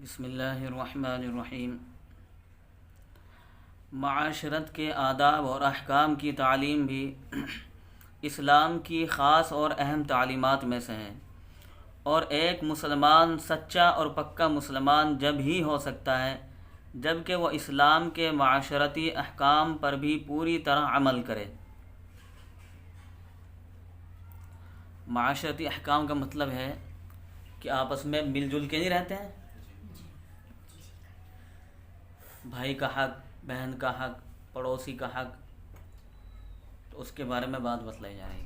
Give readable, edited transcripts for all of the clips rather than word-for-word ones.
بسم اللہ الرحمن الرحیم۔ معاشرت کے آداب اور احکام کی تعلیم بھی اسلام کی خاص اور اہم تعلیمات میں سے ہے، اور ایک مسلمان سچا اور پکا مسلمان جب ہی ہو سکتا ہے جب کہ وہ اسلام کے معاشرتی احکام پر بھی پوری طرح عمل کرے۔ معاشرتی احکام کا مطلب ہے کہ آپس میں مل جل کے نہیں رہتے ہیں، بھائی کا حق، بہن کا حق، پڑوسی کا حق، تو اس کے بارے میں بات بتلائی جا رہی ہے۔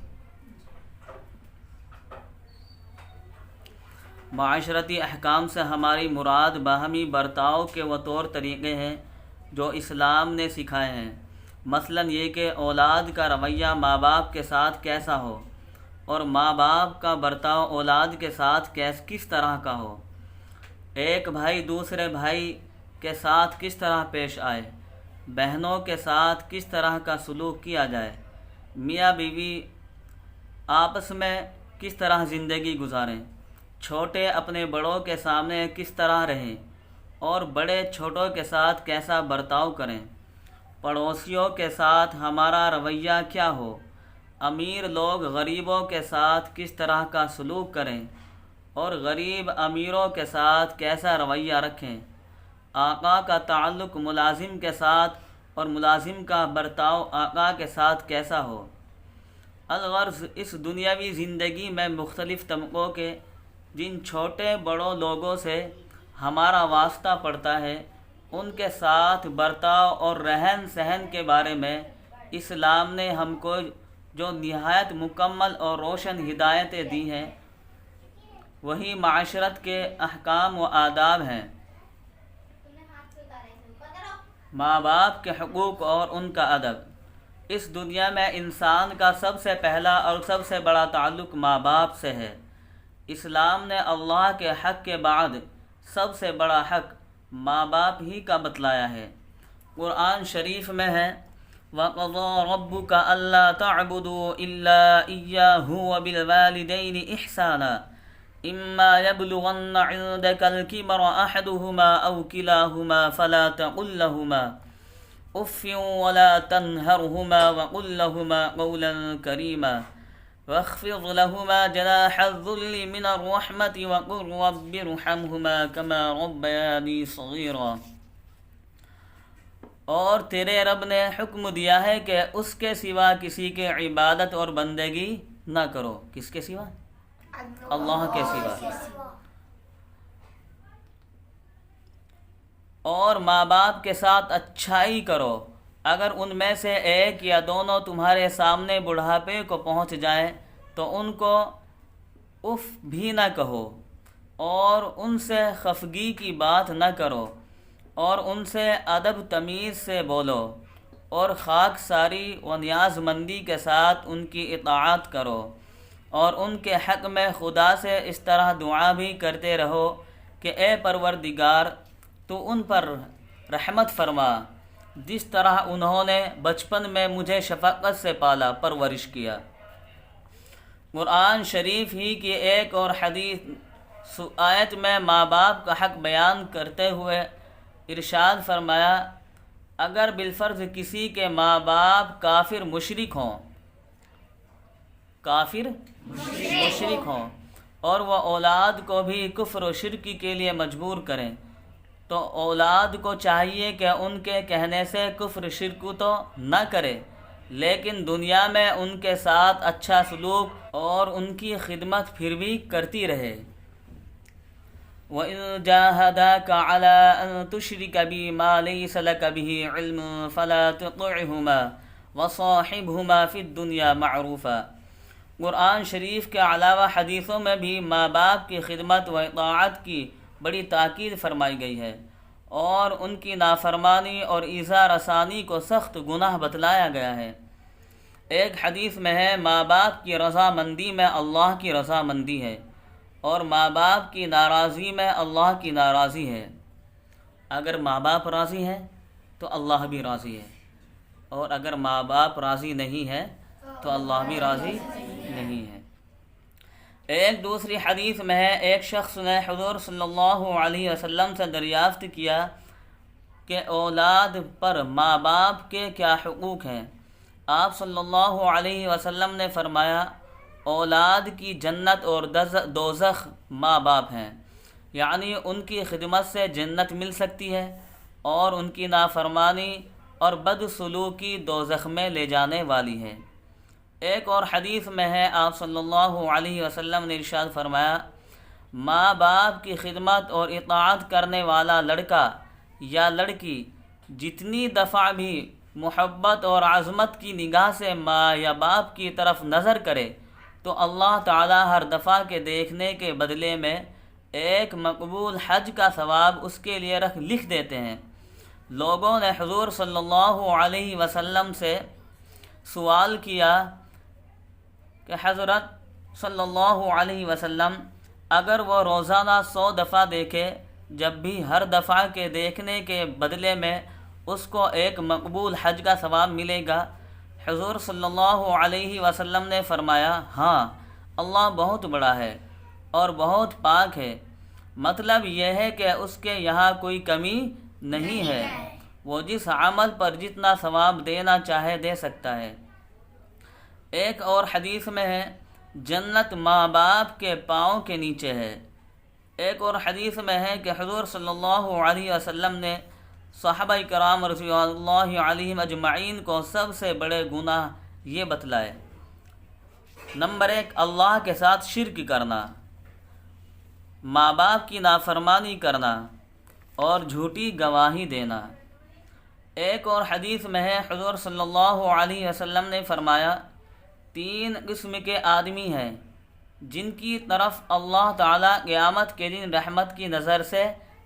معاشرتی احکام سے ہماری مراد باہمی برتاؤ کے وہ طور طریقے ہیں جو اسلام نے سکھائے ہیں، مثلا یہ کہ اولاد کا رویہ ماں باپ کے ساتھ کیسا ہو، اور ماں باپ کا برتاؤ اولاد کے ساتھ کس طرح کا ہو، ایک بھائی دوسرے بھائی کے ساتھ کس طرح پیش آئے، بہنوں کے ساتھ کس طرح کا سلوک کیا جائے، میاں بیوی آپس میں کس طرح زندگی گزاریں، چھوٹے اپنے بڑوں کے سامنے کس طرح رہیں، اور بڑے چھوٹوں کے ساتھ کیسا برتاؤ کریں، پڑوسیوں کے ساتھ ہمارا رویہ کیا ہو، امیر لوگ غریبوں کے ساتھ کس طرح کا سلوک کریں اور غریب امیروں کے ساتھ کیسا رویہ رکھیں، آقا کا تعلق ملازم کے ساتھ اور ملازم کا برتاؤ آقا کے ساتھ کیسا ہو۔ الغرض اس دنیاوی زندگی میں مختلف طبقوں کے جن چھوٹے بڑوں لوگوں سے ہمارا واسطہ پڑتا ہے، ان کے ساتھ برتاؤ اور رہن سہن کے بارے میں اسلام نے ہم کو جو نہایت مکمل اور روشن ہدایتیں دی ہیں، وہی معاشرت کے احکام و آداب ہیں۔ ماں باپ کے حقوق اور ان کا ادب۔ اس دنیا میں انسان کا سب سے پہلا اور سب سے بڑا تعلق ماں باپ سے ہے۔ اسلام نے اللہ کے حق کے بعد سب سے بڑا حق ماں باپ ہی کا بتلایا ہے۔ قرآن شریف میں ہے وَقَضَىٰ رَبُّكَ أَلَّا تَعْبُدُوا إِلَّا إِيَّاهُ وَبِالْوَالِدَيْنِ إِحْسَانًا إِمَّا يَبْلُغَنَّ عِندَكَ الْكِبَرَ أَحَدُهُمَا أَوْ كِلَاهُمَا فَلَا تَقُل لَّهُمَا أُفٍّ وَلَا تَنْهَرْهُمَا وَقُل لَّهُمَا قَوْلًا كَرِيمًا واخفض لهما جناح الذل من الرحمة وقل رب ارحمهما كما ربياني صغيرا۔ اور تیرے رب نے حکم دیا ہے کہ اس کے سوا کسی کے عبادت اور بندگی نہ کرو۔ کس کے سوا؟ اللہ کے سوا۔ اور ماں باپ کے ساتھ اچھائی کرو، اگر ان میں سے ایک یا دونوں تمہارے سامنے بڑھاپے کو پہنچ جائیں تو ان کو اف بھی نہ کہو، اور ان سے خفگی کی بات نہ کرو، اور ان سے ادب تمیز سے بولو، اور خاکساری و نیاز مندی کے ساتھ ان کی اطاعت کرو، اور ان کے حق میں خدا سے اس طرح دعا بھی کرتے رہو کہ اے پروردگار تو ان پر رحمت فرما جس طرح انہوں نے بچپن میں مجھے شفقت سے پالا پرورش کیا۔ قرآن شریف ہی کی ایک اور حدیث آیت میں ماں باپ کا حق بیان کرتے ہوئے ارشاد فرمایا اگر بالفرض کسی کے ماں باپ کافر مشرک ہوں اور وہ اولاد کو بھی کفر و شرک کے لیے مجبور کریں تو اولاد کو چاہیے کہ ان کے کہنے سے کفر شرک تو نہ کرے، لیکن دنیا میں ان کے ساتھ اچھا سلوک اور ان کی خدمت پھر بھی کرتی رہے۔ وَإِن جَاهَدَاكَ عَلَىٰ أَن تُشْرِكَ بِي مَا لَيْسَ لَكَ بِهِ عِلْمٌ فَلَا تُطِعْهُمَا وَصَاحِبْهُمَا فِي الدُّنْيَا مَعْرُوفًا۔ قرآن شریف کے علاوہ حدیثوں میں بھی ماں باپ کی خدمت و اطاعت کی بڑی تاکید فرمائی گئی ہے، اور ان کی نافرمانی اور ایذا رسانی کو سخت گناہ بتلایا گیا ہے۔ ایک حدیث میں ہے ماں باپ کی رضامندی میں اللہ کی رضامندی ہے، اور ماں باپ کی ناراضی میں اللہ کی ناراضی ہے۔ اگر ماں باپ راضی ہیں تو اللہ بھی راضی ہے، اور اگر ماں باپ راضی نہیں ہے تو اللہ بھی راضی نہیں ہے۔ ایک دوسری حدیث میں ہے، ایک شخص نے حضور صلی اللہ علیہ وسلم سے دریافت کیا کہ اولاد پر ماں باپ کے کیا حقوق ہیں؟ آپ صلی اللہ علیہ وسلم نے فرمایا، اولاد کی جنت اور دوزخ ماں باپ ہیں، یعنی ان کی خدمت سے جنت مل سکتی ہے اور ان کی نافرمانی اور بدسلوکی دوزخ میں لے جانے والی ہے۔ ایک اور حدیث میں ہے، آپ صلی اللہ علیہ وسلم نے ارشاد فرمایا، ماں باپ کی خدمت اور اطاعت کرنے والا لڑکا یا لڑکی جتنی دفعہ بھی محبت اور عظمت کی نگاہ سے ماں یا باپ کی طرف نظر کرے تو اللہ تعالی ہر دفعہ کے دیکھنے کے بدلے میں ایک مقبول حج کا ثواب اس کے لیے لکھ دیتے ہیں۔ لوگوں نے حضور صلی اللہ علیہ وسلم سے سوال کیا کہ حضرت صلی اللہ علیہ وسلم، اگر وہ روزانہ 100 دفعہ دیکھے، جب بھی ہر دفعہ کے دیکھنے کے بدلے میں اس کو ایک مقبول حج کا ثواب ملے گا؟ حضور صلی اللہ علیہ وسلم نے فرمایا، ہاں، اللہ بہت بڑا ہے اور بہت پاک ہے، مطلب یہ ہے کہ اس کے یہاں کوئی کمی نہیں ہے، وہ جس عمل پر جتنا ثواب دینا چاہے دے سکتا ہے۔ ایک اور حدیث میں ہے، جنت ماں باپ کے پاؤں کے نیچے ہے۔ ایک اور حدیث میں ہے کہ حضور صلی اللہ علیہ وسلم نے صحابہ کرام رضی اللہ علیہم اجمعین کو سب سے بڑے گناہ یہ بتلائے۔ نمبر 1، اللہ کے ساتھ شرک کرنا، ماں باپ کی نافرمانی کرنا اور جھوٹی گواہی دینا۔ ایک اور حدیث میں ہے، حضور صلی اللہ علیہ وسلم نے فرمایا، 3 قسم کے آدمی ہیں جن کی طرف اللہ تعالیٰ قیامت کے دن رحمت کی نظر سے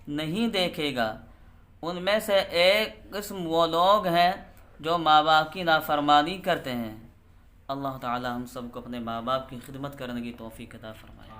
نہیں دیکھے گا۔ ان میں سے ایک قسم وہ لوگ ہیں جو ماں باپ کی نافرمانی کرتے ہیں۔ اللہ تعالیٰ ہم سب کو اپنے ماں باپ کی خدمت کرنے کی توفیق عطا فرمائے۔